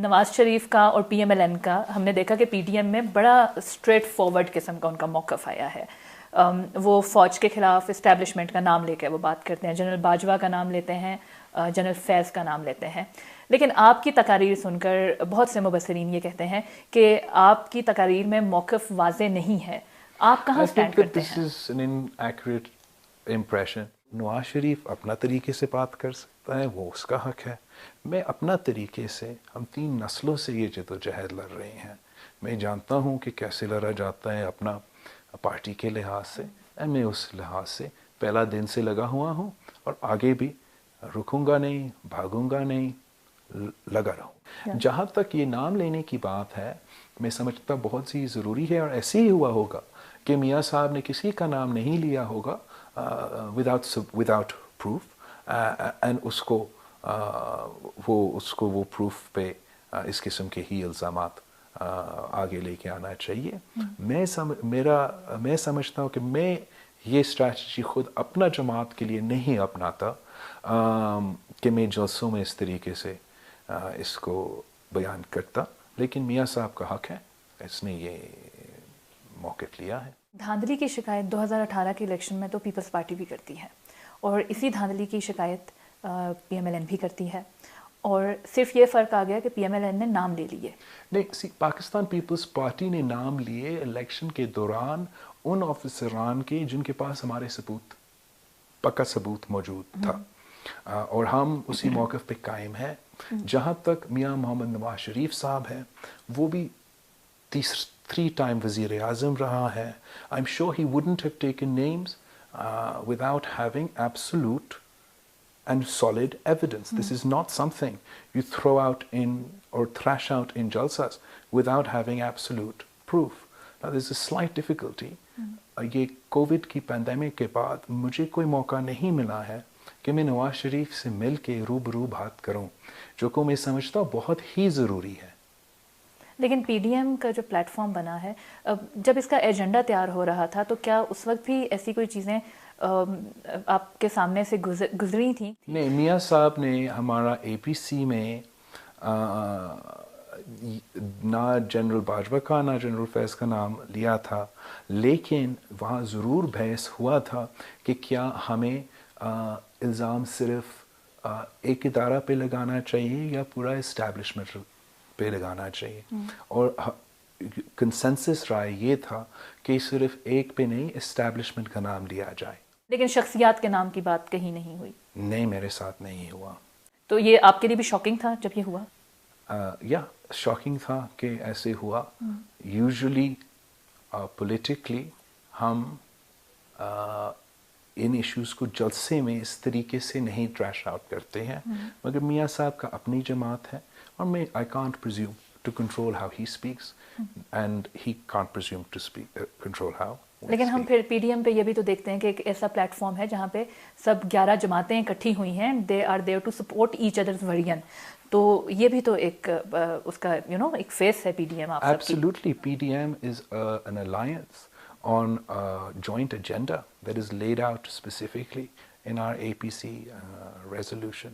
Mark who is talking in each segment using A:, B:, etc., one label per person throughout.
A: نواز شریف کا اور P M L N کا ہم نے دیکھا کہ پی ڈی ایم میں بڑا اسٹریٹ فارورڈ قسم کا ان کا موقف آیا ہے. وہ فوج کے خلاف اسٹیبلشمنٹ کا نام لے کے وہ بات کرتے ہیں, جنرل باجوہ کا نام لیتے ہیں, جنرل فیض کا نام لیتے ہیں. لیکن آپ کی تقاریر سن کر بہت سے مبصرین یہ کہتے ہیں کہ آپ کی تقاریر میں موقف واضح نہیں ہے. آپ کہاں اسٹینڈ کرتے ہیں؟
B: نواز شریف اپنا طریقے سے بات کر سکتا ہے, وہ اس کا حق ہے. میں اپنا طریقے سے, ہم 3 نسلوں سے یہ جدوجہد لڑ رہے ہیں. میں جانتا ہوں کہ کیسے لڑا جاتا ہے اپنا پارٹی کے لحاظ سے. میں اس لحاظ سے پہلا دن سے لگا ہوا ہوں اور آگے بھی رکوں گا نہیں, بھاگوں گا نہیں, لگا رہوں. جہاں تک یہ نام لینے کی بات ہے, میں سمجھتا بہت سی ضروری ہے, اور ایسے ہی ہوا ہوگا کہ میاں صاحب نے کسی کا نام نہیں لیا ہوگا without proof, and اس کو وہ پروف پہ اس قسم کے ہی الزامات آگے لے کے آنا چاہیے. میں سمجھتا ہوں کہ میں یہ اسٹریٹجی خود اپنا جماعت کے لیے نہیں اپناتا کہ میں جلسوں میں اس طریقے سے اس کو بیان کرتا, لیکن میاں صاحب کا حق ہے, اس نے یہ موقف لیا ہے.
A: دھاندلی کی شکایت 2018 کے الیکشن میں تو پیپلز پارٹی بھی کرتی ہے, اور اسی دھاندلی کی شکایت پی ایم ایل این بھی کرتی ہے, اور صرف یہ فرق آ گیا کہ پی ایم ایل این نے نام لے لیے.
B: نہیں, پاکستان پیپلز پارٹی نے نام لیے الیکشن کے دوران ان آفیسران کے جن کے پاس ہمارے پکا ثبوت موجود تھا, اور ہم اسی موقف پہ قائم ہیں. جہاں تک میاں محمد نواز شریف صاحب ہیں, وہ بھی 3 ٹائم وزیر اعظم رہا ہے. I'm sure he wouldn't have taken names without having absolute and solid evidence. This is not something you throw out in or thrash out in jalsas without having absolute proof. Now there's a slight difficulty. یہ Covid کی پیندیمک کے بعد مجھے کوئی موقع نہیں ملا ہے کہ میں نواز شریف سے مل کے روبرو بات کروں, جو کہ میں سمجھتا ہوں بہت ہی ضروری ہے.
A: لیکن پی ڈی ایم کا جو پلیٹ فارم بنا ہے, جب اس کا ایجنڈا تیار ہو رہا تھا تو کیا اس وقت بھی ایسی کوئی چیزیں آپ کے سامنے سے گزری تھیں؟
B: نہیں, میاں صاحب نے ہمارا اے پی سی میں نہ جنرل باجوہ کا نہ جنرل فیض کا نام لیا تھا, لیکن وہاں ضرور بحث ہوا تھا کہ کیا ہمیں الزام صرف ایک ادارہ پہ لگانا چاہیے یا پورا اسٹیبلشمنٹ پہ لگانا چاہیے. اور کنسنسس رائے یہ تھا کہ صرف ایک پہ نہیں, اسٹیبلشمنٹ کا نام لیا جائے.
A: لیکن شخصیات کے نام کی بات کہیں نہیں ہوئی؟
B: نہیں, میرے ساتھ نہیں ہوا.
A: تو یہ آپ کے لیے بھی شاکنگ تھا جب یہ ہوا؟
B: یا شاکنگ تھا کہ ایسے ہوا. یوزلی پولیٹیکلی ہم ان ایشوز کو جلسے میں اس طریقے سے نہیں ٹریش آؤٹ کرتے ہیں, مگر میاں صاحب کا اپنی جماعت ہے, اور میں I can't presume to control how he speaks and he can't presume to control how.
A: لیکن ہم پھر پی ڈی ایم پہ یہ بھی تو دیکھتے ہیں کہ ایک ایسا پلیٹ فارم ہے جہاں پہ سب 11 جماعتیں اکٹھی ہوئی ہیں, they are there to support each other's vision. تو یہ بھی تو ایک اس کا ایک فیس ہے P D M.
B: Absolutely, PDM is an alliance on a joint agenda that is laid out specifically in our APC resolution,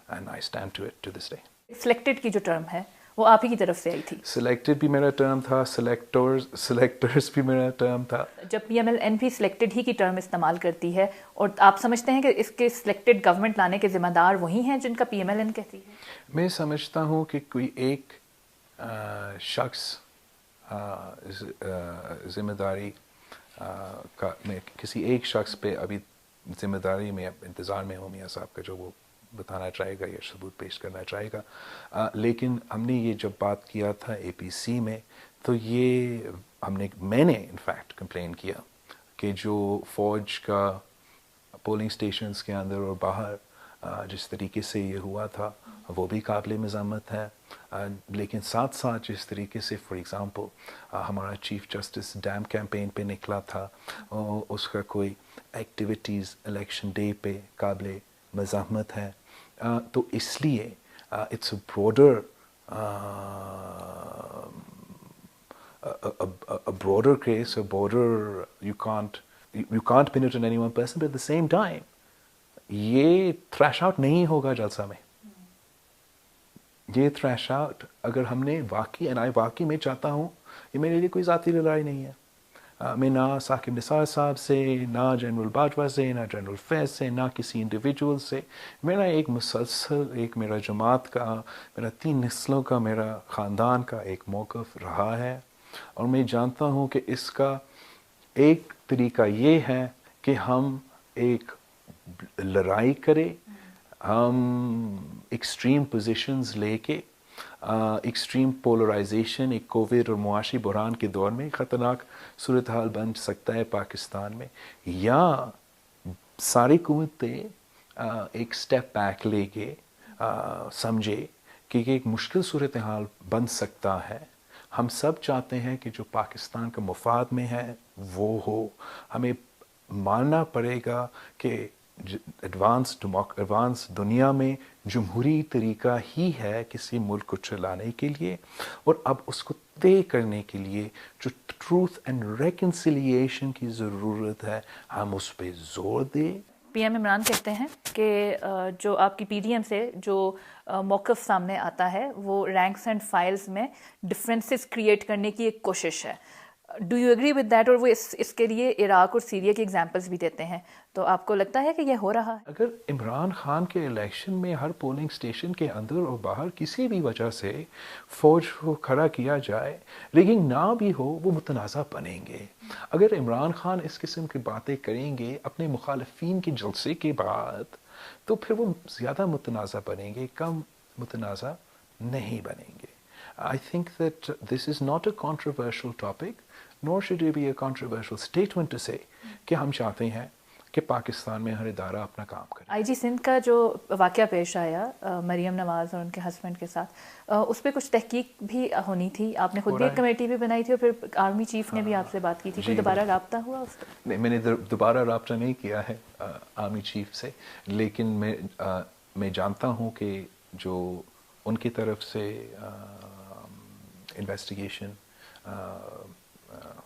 B: and I stand to it to this day.
A: Selected کی جو term ہے وہ آپ ہی کی طرف سے آئی تھی.
B: Selected بھی میرا ٹرم تھا, سلیکٹرز بھی میرا ٹرم تھا.
A: جب پی ایم ایل این بھی سلیکٹڈ ہی کی ٹرم استعمال کرتی ہے, اور آپ سمجھتے ہیں کہ اس کے سلیکٹڈ گورنمنٹ لانے کے ذمہ دار وہی ہیں جن کا پی ایم ایل این کہتی ہے؟
B: میں سمجھتا ہوں کہ کوئی ایک شخص ذمہ داری کا, میں کسی ایک شخص پہ ابھی ذمہ داری میں انتظار میں ہوں میں صاحب کا, جو وہ بتانا چاہے گا یا ثبوت پیش کرنا چاہے گا. لیکن ہم نے یہ جب بات کیا تھا اے پی سی میں, تو یہ میں نے انفیکٹ کمپلین کیا کہ جو فوج کا پولنگ اسٹیشنز کے اندر اور باہر جس طریقے سے یہ ہوا تھا وہ بھی قابل مذمت ہے. لیکن ساتھ ساتھ جس طریقے سے فار ایگزامپل ہمارا چیف جسٹس ڈیم کیمپین پہ نکلا تھا, اس کا کوئی ایکٹیویٹیز الیکشن ڈے پہ قابل مذمت ہے. تو اس لیے it's a broader case, a broader, you can't pin it on any one person, but at the same time یہ thrash out نہیں ہوگا جلسہ میں. یہ تھریش آؤٹ اگر ہم نے واقعی میں چاہتا ہوں، یہ میرے لیے کوئی ذاتی لڑائی نہیں ہے. میں نہ ثاقب نثار صاحب سے، نہ جنرل باجوہ سے، نہ جنرل فیض سے، نہ کسی انڈیویجول سے. میرا ایک مسلسل میرا جماعت کا، میرا 3 نسلوں کا، میرا خاندان کا ایک موقف رہا ہے. اور میں جانتا ہوں کہ اس کا ایک طریقہ یہ ہے کہ ہم ایک لڑائی کریں، ہم ایکسٹریم پوزیشنز لے کے، ایکسٹریم پولرائزیشن ایک کووڈ اور معاشی بحران کے دور میں خطرناک صورتحال بن سکتا ہے پاکستان میں، یا ساری قوتیں ایک سٹیپ بیک لے کے سمجھے کہ یہ ایک مشکل صورتحال بن سکتا ہے. ہم سب چاہتے ہیں کہ جو پاکستان کا مفاد میں ہے وہ ہو. ہمیں ماننا پڑے گا کہ ایڈوانس دنیا میں جمہوری طریقہ ہی ہے کسی ملک کو چلانے کے لیے، اور اب اس کو طے کرنے کے لیے جو ٹروتھ اینڈ ریکنسیلیشن کی ضرورت ہے ہم اس پہ زور دیں.
A: پی ایم عمران کہتے ہیں کہ جو آپ کی پی ڈی ایم سے جو موقف سامنے آتا ہے وہ رینکس اینڈ فائلز میں ڈفرینسز کریٹ کرنے کی ایک کوشش ہے. Do you agree with that? اور وہ اس کے لیے عراق اور سیریا کی ایگزامپلس بھی دیتے ہیں. تو آپ کو لگتا ہے کہ یہ ہو رہا ہے؟
B: اگر عمران خان کے الیکشن میں ہر پولنگ اسٹیشن کے اندر اور باہر کسی بھی وجہ سے فوج کو کھڑا کیا جائے، لیکن نہ بھی ہو، وہ متنازع بنیں گے. اگر عمران خان اس قسم کی باتیں کریں گے اپنے مخالفین کے جلسے کے بعد، تو پھر وہ زیادہ متنازع بنیں گے، کم متنازع نہیں بنیں گے. I think that this is not a controversial topic, nor should it be a controversial statement to say کہ ہم چاہتے ہیں کہ پاکستان میں ہر ادارہ اپنا کام کرے.
A: آئی جی سندھ کا جو واقعہ پیش آیا مریم نواز اور ان کے ہسبینڈ کے ساتھ، اس پہ کچھ تحقیق بھی ہونی تھی. آپ نے خود بھی ایک کمیٹی بھی بنائی تھی، اور پھر آرمی چیف نے بھی آپ سے بات کی تھی. کوئی دوبارہ رابطہ ہوا اس پہ؟
B: نہیں، میں نے دوبارہ رابطہ نہیں کیا ہے آرمی چیف سے، لیکن میں جانتا ہوں کہ جو ان کی طرف سے انویسٹیگیشن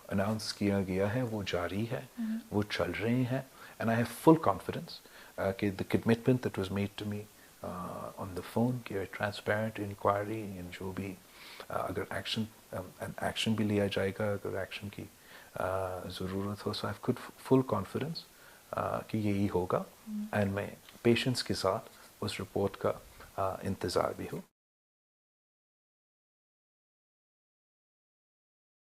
B: اناؤنس کیا گیا ہے وہ جاری ہے، وہ چل رہے ہیں. And I have full confidence کہ the commitment that was made to me on the phone کہ transparent inquiry and جو بھی اگر ایکشن بھی لیا جائے گا اگر ایکشن کی ضرورت ہو. So I have full confidence کہ یہی ہوگا، and میں پیشنس کے ساتھ اس رپورٹ کا انتظار بھی ہوں.